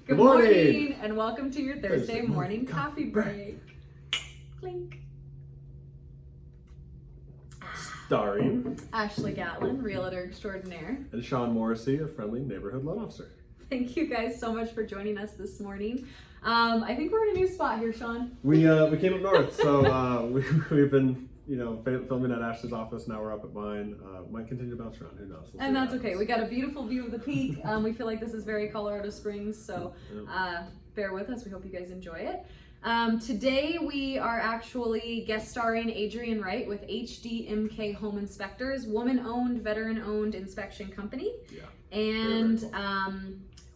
Good morning, and welcome to your Thursday morning coffee break. Clink. Starring Ashley Gatlin, realtor extraordinaire. and Sean Morrissey, a friendly neighborhood loan officer. Thank you guys so much for joining us this morning. I think we're in a new spot here, Sean. We came up north, so we've been filming at Ashley's office. Now we're up at mine. Might continue to bounce around. Who knows? We'll And that's okay. We got a beautiful view of the peak. We feel like this is very Colorado Springs, so bear with us. We hope you guys enjoy it. Today we are actually guest starring Adrian Wright with HDMK Home Inspectors, woman-owned, veteran-owned inspection company. Yeah. And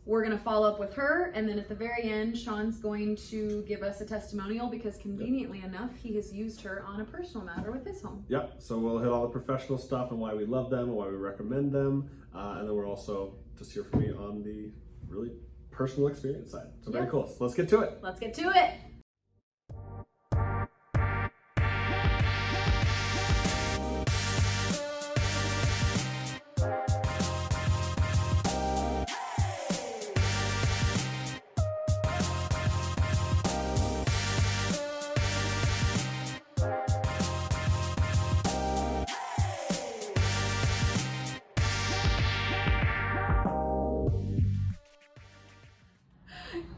we're going to follow up with her, and then at the very end, Sean's going to give us a testimonial because conveniently enough, he has used her on a personal matter with his home. Yep. So we'll hit all the professional stuff and why we love them and why we recommend them, and then we're also just hear from me on the really personal experience side. So very cool. So let's get to it. Let's get to it.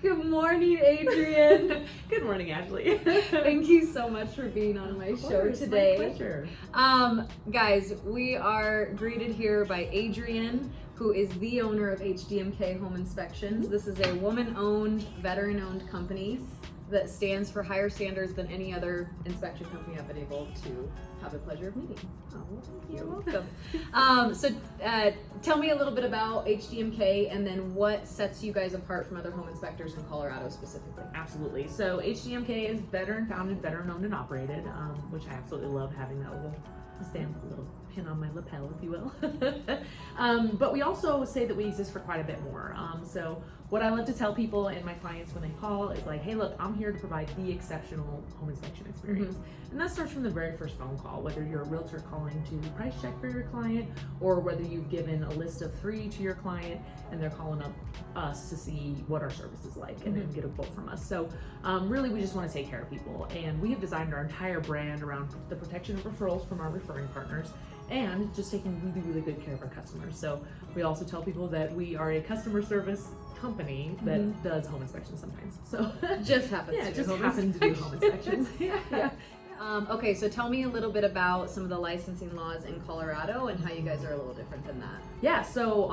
Good morning, Adrian. Good morning, Ashley. Thank you so much for being on my show today. My pleasure. Guys, we are greeted here by Adrian, who is the owner of HDMK Home Inspections. This is a woman-owned, veteran-owned company that stands for higher standards than any other inspection company I've been able to have the pleasure of meeting. Oh, well, thank You're you. welcome. So tell me a little bit about HDMK and then what sets you guys apart from other home inspectors in Colorado specifically. Absolutely. So HDMK is veteran founded, veteran owned and operated, which I absolutely love having that little stamp, a little pin on my lapel, if you will. But we also say that we exist for quite a bit more. So what I love to tell people and my clients when they call is like, hey, look, I'm here to provide the exceptional home inspection experience. And that starts from the very first phone call, whether you're a realtor calling to price check for your client or whether you've given a list of 3 to your client and they're calling up us to see what our service is like and then get a quote from us. So really we just want to take care of people, and we have designed our entire brand around the protection of referrals from our referring partners and just taking really, really good care of our customers. So we also tell people that we are a customer service company that does home inspections sometimes. So Just happens yeah, to just do home happen to do home inspections. yeah. Okay, so tell me a little bit about some of the licensing laws in Colorado and how you guys are a little different than that. Yeah, so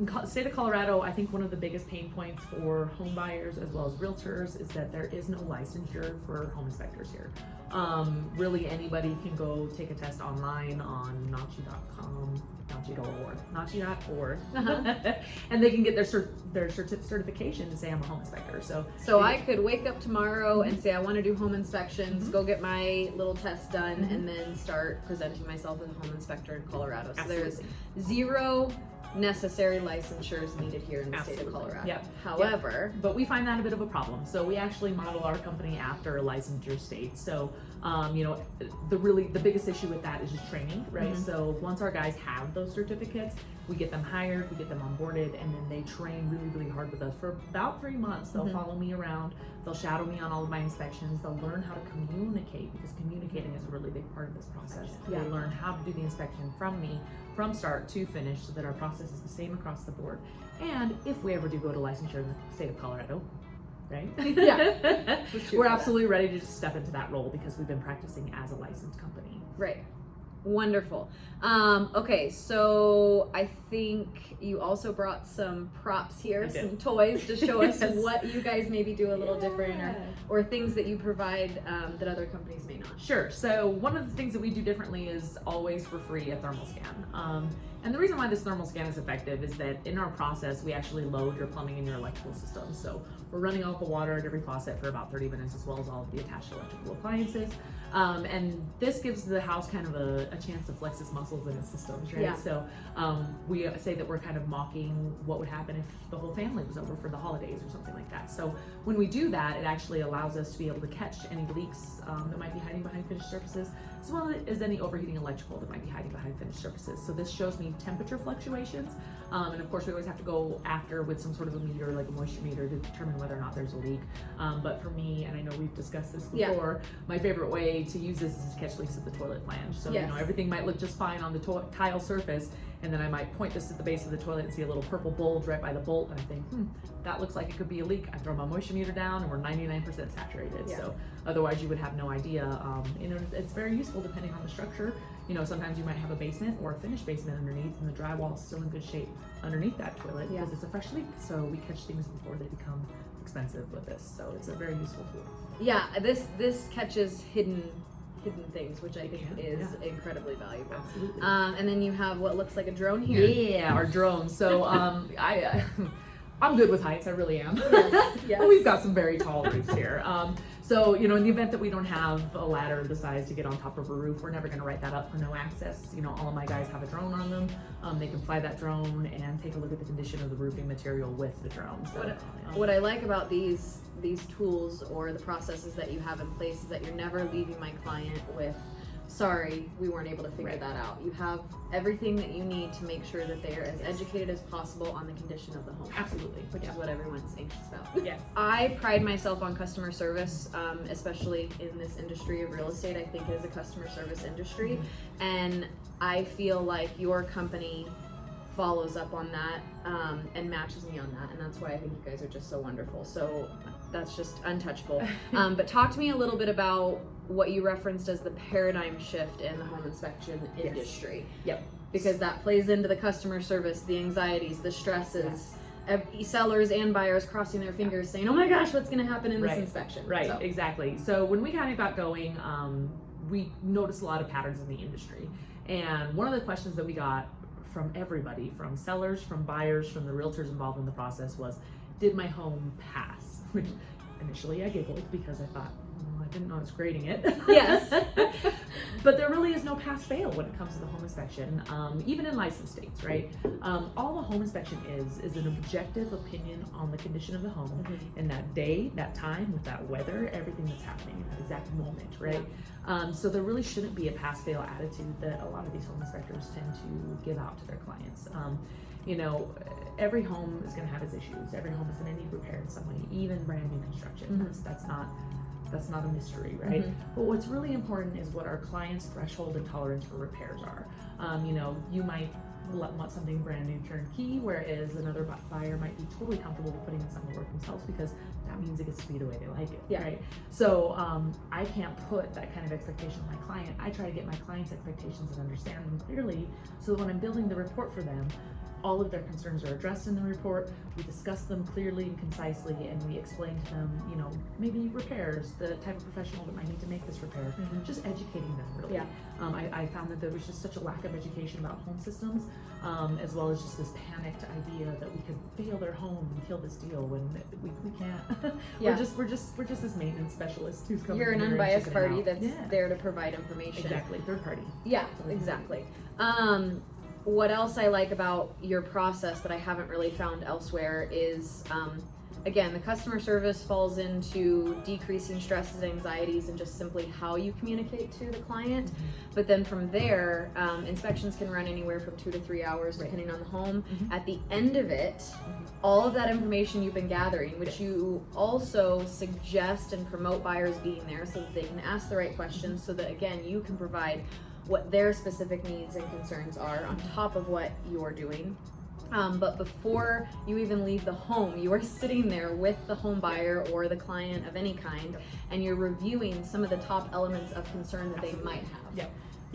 in state of Colorado, I think one of the biggest pain points for home buyers as well as realtors is that there is no licensure for home inspectors here. Really anybody can go take a test online on nachi.com, nachi.org, and they can get their certification to say I'm a home inspector. So I could wake up tomorrow and say I want to do home inspections, go get my little test done, and then start presenting myself as a home inspector in Colorado. So there's zero necessary licensures needed here in the state of Colorado. Yep. However, but we find that a bit of a problem. So we actually model our company after a licensure state. So the biggest issue with that is just training, right? So once our guys have those certificates, we get them hired, we get them onboarded, and then they train really, really hard with us for about 3 months. They'll follow me around, they'll shadow me on all of my inspections, they'll learn how to communicate, because communicating is a really big part of this process. They learn how to do the inspection from me, from start to finish, so that our process is the same across the board. And if we ever do go to licensure in the state of Colorado, right? Yeah. We're absolutely ready to just step into that role because we've been practicing as a licensed company. Right. Wonderful. Okay, so I think you also brought some props here, some toys to show us what you guys maybe do a little different, or things that you provide that other companies may not. Sure. So one of the things that we do differently is always for free a thermal scan. And the reason why this thermal scan is effective is that in our process, we actually load your plumbing and your electrical system. So we're running off the water at every faucet for about 30 minutes, as well as all of the attached electrical appliances. And this gives the house kind of a chance to flex its muscles and its systems, right? Yeah. So we say that we're kind of mocking what would happen if the whole family was over for the holidays or something like that. So when we do that, it actually allows us to be able to catch any leaks that might be hiding behind finished surfaces, as well as any overheating electrical that might be hiding behind finished surfaces. So this shows me temperature fluctuations, and of course we always have to go after with some sort of a meter, like a moisture meter, to determine whether or not there's a leak. But for me, and I know we've discussed this before, my favorite way to use this is to catch leaks at the toilet flange. So you know, everything might look just fine on the tile surface, and then I might point this at the base of the toilet and see a little purple bulge right by the bolt, and I think, that looks like it could be a leak. I throw my moisture meter down, and we're 99% saturated. So otherwise you would have no idea. You know, it's very useful depending on the structure. You know, sometimes you might have a basement or a finished basement underneath, and the drywall is still in good shape underneath that toilet because it's a fresh leak. So we catch things before they become expensive with this. So it's a very useful tool. Yeah, this catches hidden things, which I think is incredibly valuable. Absolutely. And then you have what looks like a drone here. Yeah, our drone. So I'm good with heights, I really am. Yes. But we've got some very tall roofs here. So, you know, in the event that we don't have a ladder the size to get on top of a roof, we're never going to write that up for no access. You know, all of my guys have a drone on them. They can fly that drone and take a look at the condition of the roofing material with the drone. So, what I like about these tools or the processes that you have in place is that you're never leaving my client with, sorry, we weren't able to figure that out. You have everything that you need to make sure that they are as educated as possible on the condition of the home. Absolutely. Which is what everyone's anxious about. Yes. I pride myself on customer service, especially in this industry of real estate. I think it is a customer service industry, and I feel like your company follows up on that and matches me on that, and that's why I think you guys are just so wonderful. So that's just untouchable. But talk to me a little bit about what you referenced as the paradigm shift in the home inspection industry. Yep. Because that plays into the customer service, the anxieties, the stresses, sellers and buyers crossing their fingers saying, oh my gosh, what's going to happen in this inspection? Right, So. Exactly. So when we kind of got going, we noticed a lot of patterns in the industry. And one of the questions that we got from everybody, from sellers, from buyers, from the realtors involved in the process was, did my home pass? Which initially I giggled because I thought, I didn't know I was grading it. Yes. But there really is no pass-fail when it comes to the home inspection, even in licensed states, right? All the home inspection is an objective opinion on the condition of the home in that day, that time, with that weather, everything that's happening in that exact moment, right? So there really shouldn't be a pass-fail attitude that a lot of these home inspectors tend to give out to their clients. You know, every home is going to have its issues. Every home is going to need repair in some way, even brand new construction. That's not a mystery, right? But what's really important is what our clients' threshold and tolerance for repairs are. You know, you might want something brand new turnkey, whereas another buyer might be totally comfortable with putting in some of the work themselves because that means it gets to be the way they like it, right? So I can't put that kind of expectation on my client. I try to get my clients' expectations and understand them clearly so that when I'm building the report for them, all of their concerns are addressed in the report. We discuss them clearly and concisely, and we explain to them, you know, maybe repairs, the type of professional that might need to make this repair, just educating them really. I found that there was just such a lack of education about home systems, as well as just this panicked idea that we could fail their home and kill this deal when we can't. We're just this maintenance specialist who's coming. You're an unbiased party that's there to provide information. Exactly, third party. Yeah, exactly. What else I like about your process that I haven't really found elsewhere is, again, the customer service falls into decreasing stresses and anxieties and just simply how you communicate to the client. But then from there, inspections can run anywhere from 2 to 3 hours depending on the home. At the end of it, all of that information you've been gathering, which you also suggest and promote buyers being there so that they can ask the right questions so that, again, you can provide what their specific needs and concerns are on top of what you're doing. But before you even leave the home, you are sitting there with the home buyer or the client of any kind, and you're reviewing some of the top elements of concern that they might have.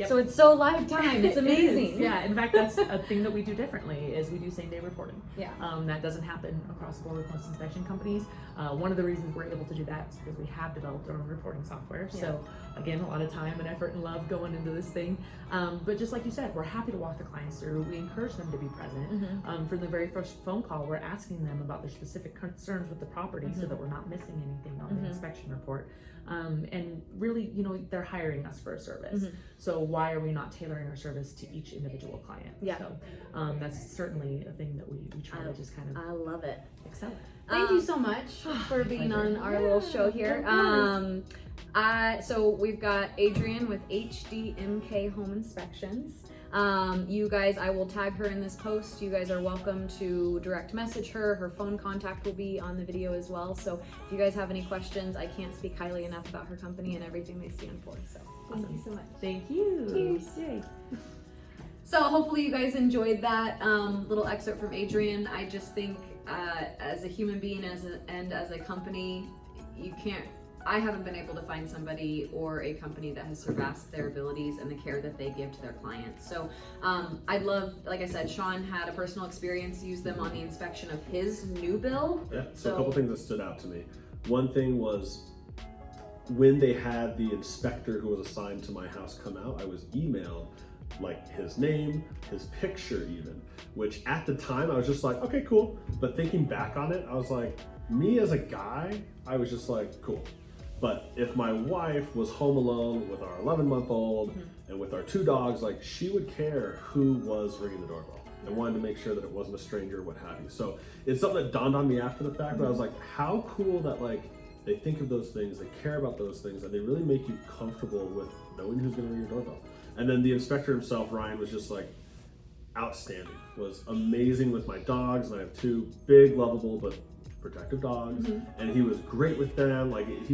So it's so live time. It's amazing. In fact, that's a thing that we do differently is we do same-day reporting. That doesn't happen across the board with most inspection companies. One of the reasons we're able to do that is because we have developed our own reporting software. So again, a lot of time and effort and love going into this thing. But just like you said, we're happy to walk the clients through. We encourage them to be present. From the very first phone call, we're asking them about their specific concerns with the property so that we're not missing anything on the inspection report. And really, you know, they're hiring us for a service. So why are we not tailoring our service to each individual client? So that's certainly a thing that we try to just kind of I love it. excel at. Thank you so much for being on our little show here. So we've got Adrian with HDMK Home Inspections. You guys, I will tag her in this post. You guys are welcome to direct message her. Her phone contact will be on the video as well. So if you guys have any questions, I can't speak highly enough about her company and everything they stand for. So thank you so much. Thank you. Cheers. Yay. So hopefully you guys enjoyed that little excerpt from Adrian. I just think as a human being and as a company, I haven't been able to find somebody or a company that has surpassed their abilities and the care that they give to their clients. So I'd love, like I said, Sean had a personal experience, used them on the inspection of his new build. Yeah, so a couple things that stood out to me. One thing was when they had the inspector who was assigned to my house come out, I was emailed like his name, his picture even, which at the time I was just like, okay, cool. But thinking back on it, I was like, me as a guy, I was just like, cool. But if my wife was home alone with our 11-month-old and with our 2 dogs, like she would care who was ringing the doorbell and wanted to make sure that it wasn't a stranger, what have you. So it's something that dawned on me after the fact, but I was like, how cool that like they think of those things, they care about those things, and they really make you comfortable with knowing who's gonna ring your doorbell. And then the inspector himself, Ryan, was just like outstanding, was amazing with my dogs, and I have 2 big, lovable, but protective dogs, and he was great with them. Like he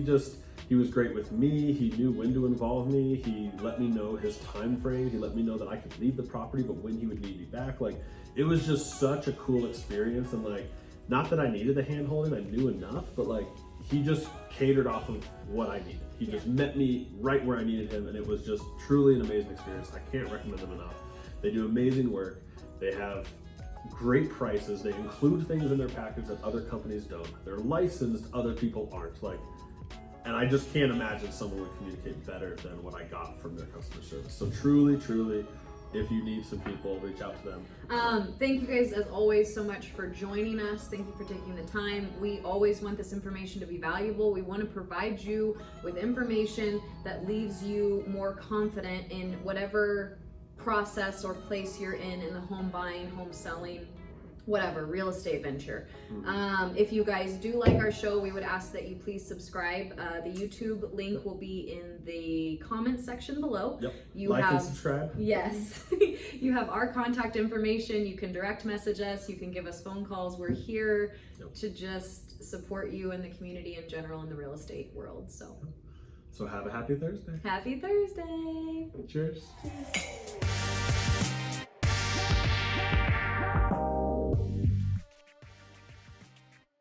was great with me. He knew when to involve me. He let me know his time frame. He let me know that I could leave the property, but when he would need me back. Like it was just such a cool experience. And like, not that I needed the hand holding, I knew enough, but like he just catered off of what I needed. He just met me right where I needed him, and it was just truly an amazing experience. I can't recommend them enough. They do amazing work. They have great prices. They include things in their package that other companies don't. They're licensed, other people aren't. Like, and I just can't imagine someone would communicate better than what I got from their customer service. So truly, truly, if you need some people, reach out to them. Thank you guys as always so much for joining us. Thank you for taking the time. We always want this information to be valuable. We want to provide you with information that leaves you more confident in whatever process or place you're in the home buying, home selling, whatever, real estate venture. If you guys do like our show, we would ask that you please subscribe. The YouTube link will be in the comments section below. Yep. You like have, and subscribe. Yes. You have our contact information. You can direct message us. You can give us phone calls. We're here to just support you and the community in general in the real estate world. So have a happy Thursday. Happy Thursday. Cheers. Cheers.